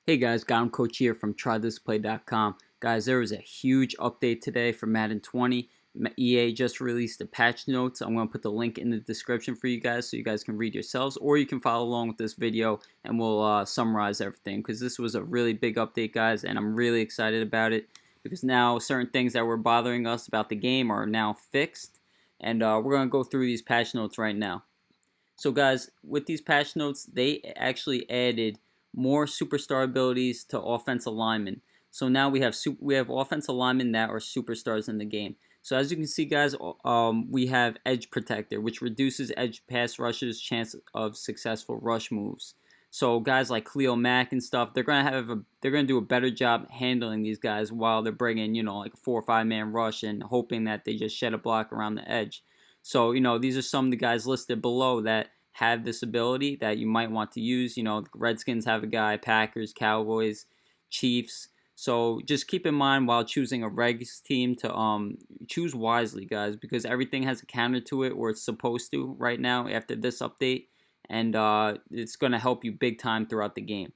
Hey guys, Got Coach here from TryThisPlay.com. Guys, there was a huge update today for Madden 20. EA just released the patch notes. I'm going to put the link in the description for you guys so you guys can read yourselves, or you can follow along with this video and we'll summarize everything, because this was a really big update, guys, and I'm really excited about it because now certain things that were bothering us about the game are now fixed, and we're going to go through these patch notes right now. So guys, with these patch notes, they actually added more superstar abilities to offensive linemen. So now we have offensive linemen that are superstars in the game. So as you can see, guys, we have Edge Protector, which reduces edge pass rushers' chance of successful rush moves. So guys like Cleo Mack and stuff, they're gonna do a better job handling these guys while they're bringing, like a 4 or 5 man rush and hoping that they just shed a block around the edge. So, these are some of the guys listed below that have this ability that you might want to use. The Redskins have a guy, Packers, Cowboys, Chiefs. So just keep in mind while choosing a regs team to choose wisely, guys, because everything has a counter to it, or it's supposed to right now after this update, and it's going to help you big time throughout the game.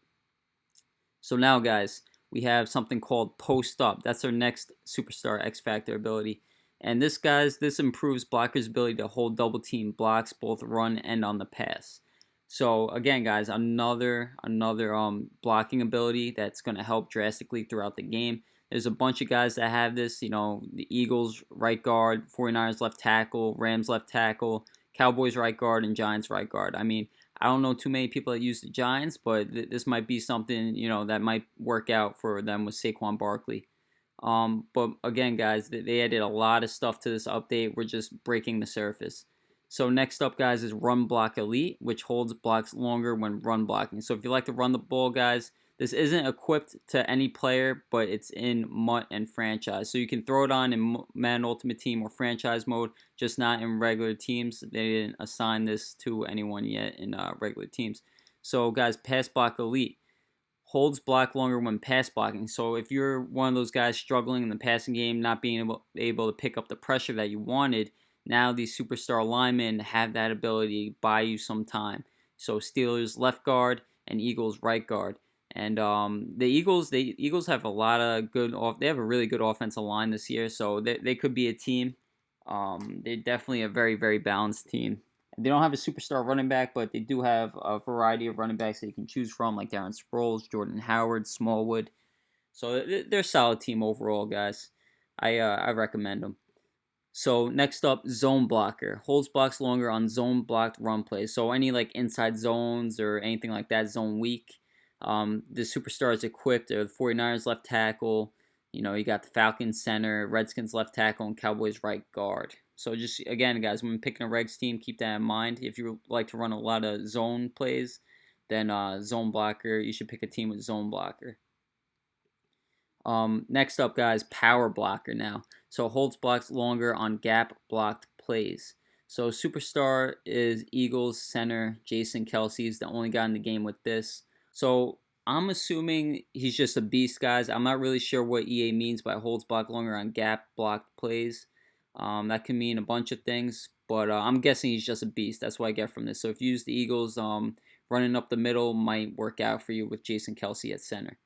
So now, guys, we have something called Post Up. That's our next Superstar X Factor ability. And this, guys, this improves blockers' ability to hold double team blocks, both run and on the pass. So again, guys, another blocking ability that's going to help drastically throughout the game. There's a bunch of guys that have this. The Eagles right guard, 49ers left tackle, Rams left tackle, Cowboys right guard, and Giants right guard. I mean, I don't know too many people that use the Giants, but this might be something that might work out for them with Saquon Barkley. But again, guys, they added a lot of stuff to this update. We're just breaking the surface. So next up, guys, is Run Block Elite, which holds blocks longer when run blocking. So if you like to run the ball, guys, this isn't equipped to any player, but it's in MUT and franchise. So you can throw it on in Madden Ultimate Team or franchise mode, just not in regular teams. They didn't assign this to anyone yet in regular teams. So guys, Pass Block Elite holds block longer when pass blocking. So if you're one of those guys struggling in the passing game, not being able to pick up the pressure that you wanted, now these superstar linemen have that ability to buy you some time. So Steelers left guard and Eagles right guard. And the Eagles have a lot of they have a really good offensive line this year, so they could be a team. They're definitely a very, very balanced team. They don't have a superstar running back, but they do have a variety of running backs that you can choose from, like Darren Sproles, Jordan Howard, Smallwood. So they're a solid team overall, guys. I recommend them. So next up, Zone Blocker. Holds blocks longer on zone blocked run plays. So any like inside zones or anything like that, zone weak. The superstar is equipped. The 49ers left tackle. You got the Falcons center, Redskins left tackle, and Cowboys right guard. So just, again, guys, when picking a regs team, keep that in mind. If you like to run a lot of zone plays, then zone blocker, you should pick a team with zone blocker. Next up, guys, power blocker now. So holds blocks longer on gap blocked plays. So superstar is Eagles center Jason Kelce is the only guy in the game with this. So I'm assuming he's just a beast, guys. I'm not really sure what EA means by holds block longer on gap blocked plays. That can mean a bunch of things, but I'm guessing he's just a beast. That's what I get from this. So if you use the Eagles, running up the middle might work out for you with Jason Kelce at center.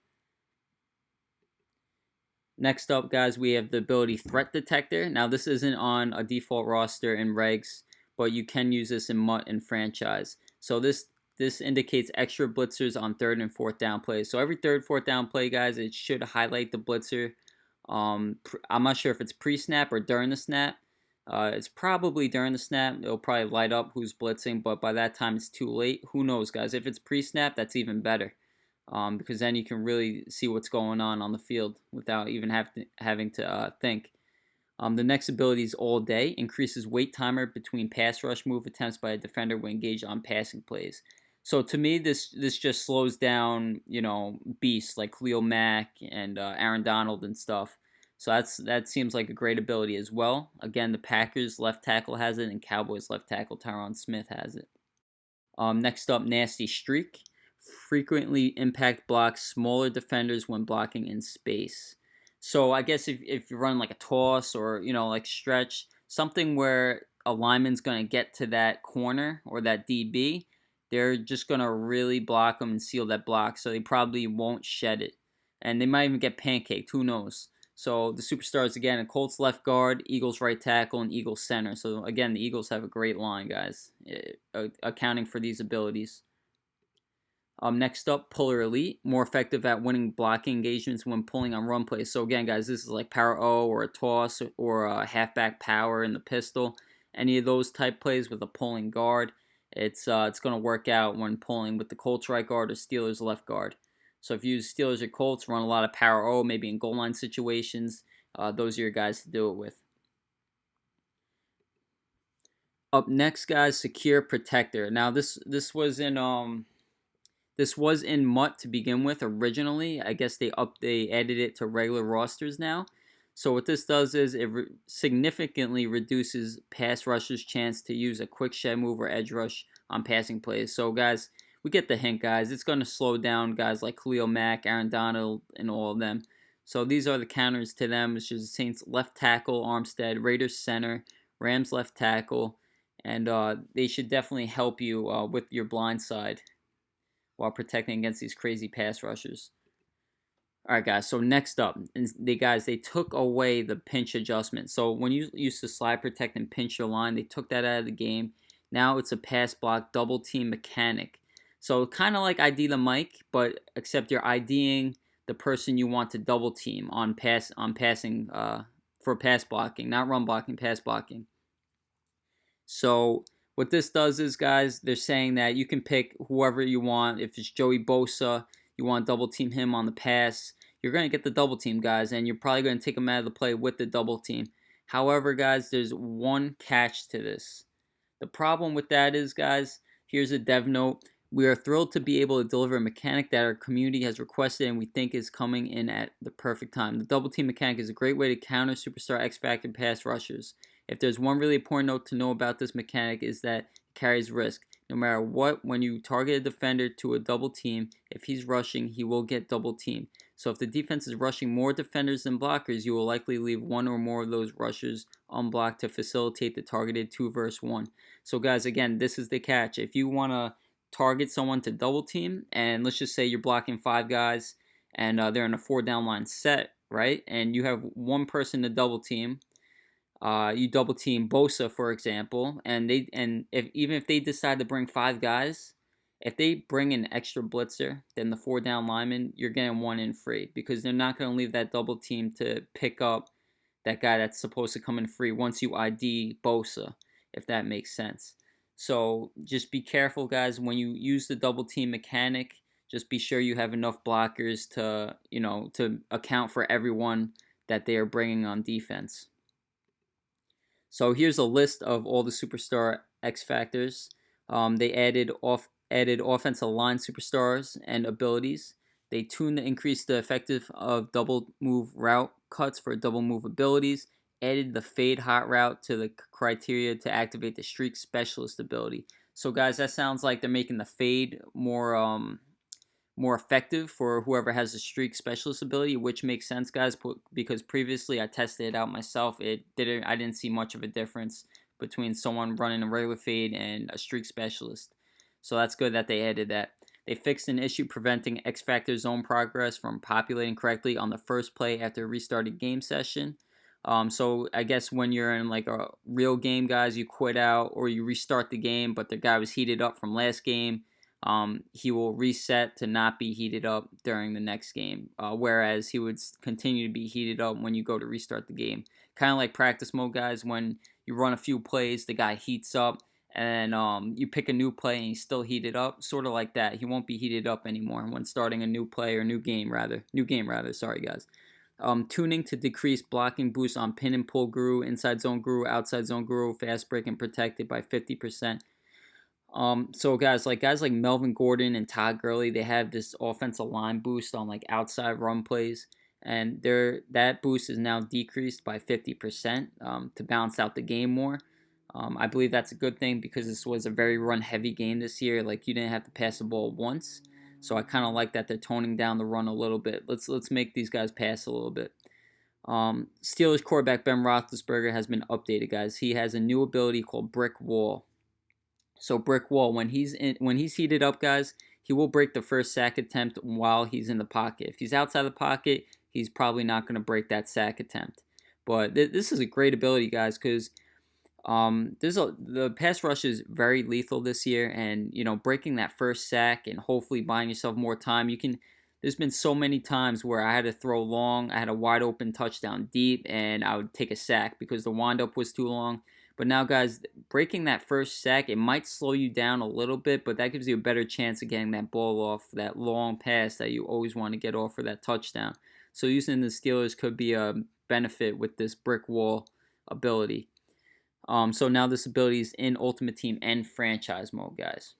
Next up, guys, we have the ability Threat Detector. Now, this isn't on a default roster in regs, but you can use this in MUT and franchise. So this indicates extra blitzers on 3rd and 4th down plays. So every 3rd, 4th down play, guys, it should highlight the blitzer. I'm not sure if it's pre-snap or during the snap. It's probably during the snap. It'll probably light up who's blitzing, but by that time it's too late. Who knows, guys? If it's pre-snap, that's even better. Because then you can really see what's going on the field without even having to think. The next ability is All Day. Increases wait timer between pass rush move attempts by a defender when engaged on passing plays. So to me, this just slows down, beasts like Cleo Mack and Aaron Donald and stuff. So that seems like a great ability as well. Again, the Packers left tackle has it, and Cowboys left tackle Tyron Smith has it. Next up, Nasty Streak. Frequently impact blocks smaller defenders when blocking in space. So I guess if you run like a toss or like stretch, something where a lineman's going to get to that corner or that DB, they're just going to really block them and seal that block, so they probably won't shed it. And they might even get pancaked, who knows. So the superstars, again, Colts left guard, Eagles right tackle, and Eagles center. So again, the Eagles have a great line, guys, accounting for these abilities. Next up, Puller Elite, more effective at winning blocking engagements when pulling on run plays. So again, guys, this is like power O or a toss or a halfback power in the pistol. Any of those type plays with a pulling guard, it's going to work out when pulling with the Colts right guard or Steelers left guard. So if you use Steelers or Colts, run a lot of power O, maybe in goal line situations. Those are your guys to do it with. Up next, guys, Secure Protector. Now this was in This was in MUT to begin with originally. I guess they added it to regular rosters now. So what this does is it significantly reduces pass rushers' chance to use a quick shed move or edge rush on passing plays. So guys, we get the hint, guys. It's going to slow down guys like Khalil Mack, Aaron Donald, and all of them. So these are the counters to them, which is Saints left tackle, Armstead, Raiders center, Rams left tackle, and they should definitely help you with your blind side while protecting against these crazy pass rushers. All right, guys, so next up, they took away the pinch adjustment. So when you used to slide protect and pinch your line, they took that out of the game. Now it's a pass block double team mechanic. So kind of like ID the mic, but except you're IDing the person you want to double team on passing for pass blocking, not run blocking, pass blocking. So what this does is, guys, they're saying that you can pick whoever you want. If it's Joey Bosa, you want to double team him on the pass, you're going to get the double team, guys, and you're probably going to take him out of the play with the double team. However, guys, there's one catch to this. The problem with that is, guys, here's a dev note. We are thrilled to be able to deliver a mechanic that our community has requested and we think is coming in at the perfect time. The double team mechanic is a great way to counter superstar X Factor pass rushers. If there's one really important note to know about this mechanic is that it carries risk. No matter what, when you target a defender to a double team, if he's rushing, he will get double teamed. So if the defense is rushing more defenders than blockers, you will likely leave one or more of those rushers unblocked to facilitate the targeted 2 versus 1. So guys, again, this is the catch. If you want to target someone to double team, and let's just say you're blocking 5 guys, and they're in a 4 down line set, right? And you have one person to double team. You double team Bosa, for example, and even if they decide to bring 5 guys, if they bring an extra blitzer than the 4 down lineman, you're getting 1 in free because they're not going to leave that double team to pick up that guy that's supposed to come in free once you ID Bosa, if that makes sense. So just be careful, guys, when you use the double team mechanic. Just be sure you have enough blockers to account for everyone that they are bringing on defense. So here's a list of all the superstar X factors. They added offensive line superstars and abilities. They tuned to increase the effective of double move route cuts for double move abilities. Added the fade hot route to the criteria to activate the streak specialist ability. So guys, that sounds like they're making the fade more effective for whoever has the streak specialist ability, which makes sense, guys, because previously I tested it out myself. I didn't see much of a difference between someone running a regular fade and a streak specialist. So that's good that they added that. They fixed an issue preventing X Factor zone progress from populating correctly on the first play after a restarted game session. So I guess when you're in like a real game, guys, you quit out or you restart the game, but the guy was heated up from last game. He will reset to not be heated up during the next game, whereas he would continue to be heated up when you go to restart the game. Kind of like practice mode, guys. When you run a few plays, the guy heats up, and you pick a new play and he's still heated up, sort of like that. He won't be heated up anymore when starting a new play or new game rather. Sorry, guys. Tuning to decrease blocking boost on pin and pull guru, inside zone guru, outside zone guru, fast break and protected by 50%. So guys like Melvin Gordon and Todd Gurley, they have this offensive line boost on like outside run plays, and that boost is now decreased by 50% to balance out the game more. I believe that's a good thing because this was a very run heavy game this year. Like you didn't have to pass the ball once, so I kind of like that they're toning down the run a little bit. Let's make these guys pass a little bit. Steelers quarterback Ben Roethlisberger has been updated, guys. He has a new ability called Brick Wall. So brick wall, when he's heated up, guys, he will break the first sack attempt while he's in the pocket. If he's outside the pocket, he's probably not going to break that sack attempt. But this is a great ability, guys, because the pass rush is very lethal this year, and breaking that first sack and hopefully buying yourself more time. There's been so many times where I had to throw long, I had a wide open touchdown deep, and I would take a sack because the windup was too long. But now, guys, breaking that first sack, it might slow you down a little bit, but that gives you a better chance of getting that ball off, that long pass that you always want to get off for that touchdown. So using the Steelers could be a benefit with this brick wall ability. So now this ability is in Ultimate Team and Franchise mode, guys.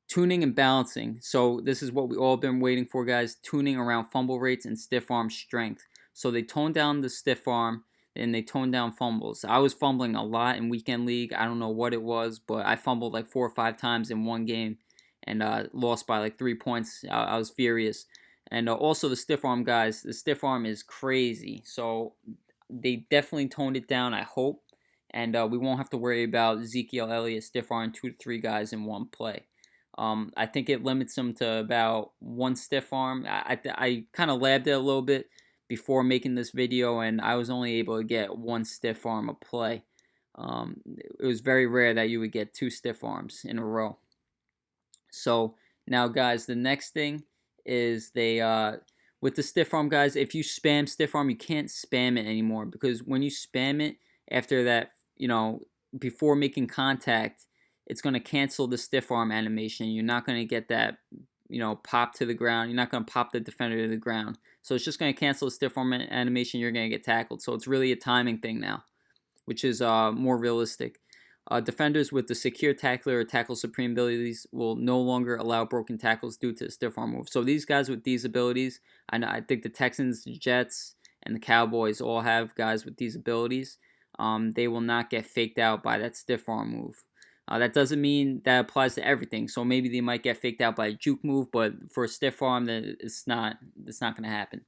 Tuning and balancing. So this is what we all been waiting for, guys. Tuning around fumble rates and stiff arm strength. So they toned down the stiff arm and they toned down fumbles. I was fumbling a lot in weekend league. I don't know what it was, but I fumbled like 4 or 5 times in one game and lost by like 3 points. I was furious. And also the stiff arm, guys. The stiff arm is crazy. So they definitely toned it down, I hope. And we won't have to worry about Ezekiel Elliott stiff arm 2 to 3 guys in one play. I think it limits them to about 1 stiff arm. I kind of labbed it a little bit before making this video, and I was only able to get 1 stiff arm a play. It was very rare that you would get 2 stiff arms in a row. So now, guys, the next thing is with the stiff arm, guys, if you spam stiff arm, you can't spam it anymore, because when you spam it after that, before making contact, it's going to cancel the stiff arm animation. You're not going to get that, pop to the ground. You're not going to pop the defender to the ground. So it's just going to cancel the stiff arm animation. You're going to get tackled. So it's really a timing thing now, which is more realistic. Defenders with the secure tackler or tackle supreme abilities will no longer allow broken tackles due to the stiff arm move. So these guys with these abilities, I think the Texans, the Jets, and the Cowboys all have guys with these abilities. They will not get faked out by that stiff arm move. That doesn't mean that applies to everything. So maybe they might get faked out by a juke move, but for a stiff arm, it's not going to happen.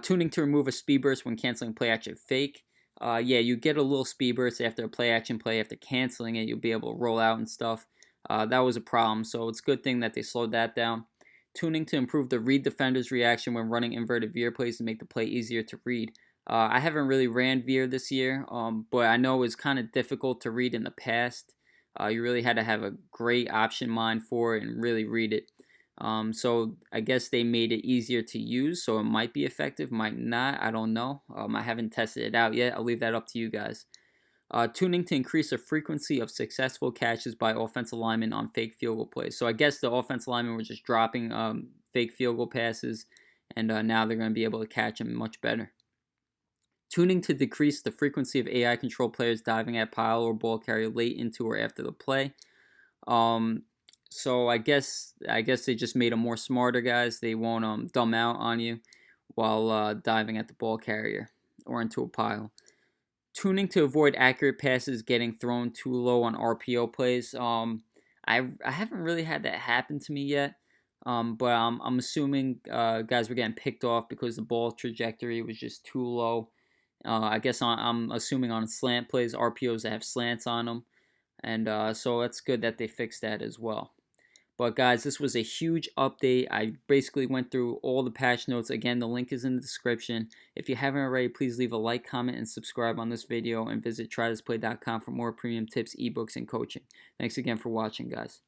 Tuning to remove a speed burst when canceling play action fake. Yeah, you get a little speed burst after a play action play. After canceling it, you'll be able to roll out and stuff. That was a problem, so it's a good thing that they slowed that down. Tuning to improve the read defender's reaction when running inverted veer plays to make the play easier to read. I haven't really ran veer this year, but I know it was kind of difficult to read in the past. You really had to have a great option mind for it and really read it. So I guess they made it easier to use, so it might be effective, might not, I don't know. I haven't tested it out yet. I'll leave that up to you guys. Tuning to increase the frequency of successful catches by offensive linemen on fake field goal plays. So I guess the offensive linemen were just dropping fake field goal passes, and now they're going to be able to catch them much better. Tuning to decrease the frequency of AI control players diving at pile or ball carrier late into or after the play. So I guess they just made them more smarter, guys. They won't dumb out on you while diving at the ball carrier or into a pile. Tuning to avoid accurate passes getting thrown too low on RPO plays. I haven't really had that happen to me yet. But I'm assuming guys were getting picked off because the ball trajectory was just too low. I guess I'm assuming on slant plays, RPOs that have slants on them. And so it's good that they fixed that as well. But guys, this was a huge update. I basically went through all the patch notes. Again, the link is in the description. If you haven't already, please leave a like, comment, and subscribe on this video. And visit TryThisPlay.com for more premium tips, ebooks, and coaching. Thanks again for watching, guys.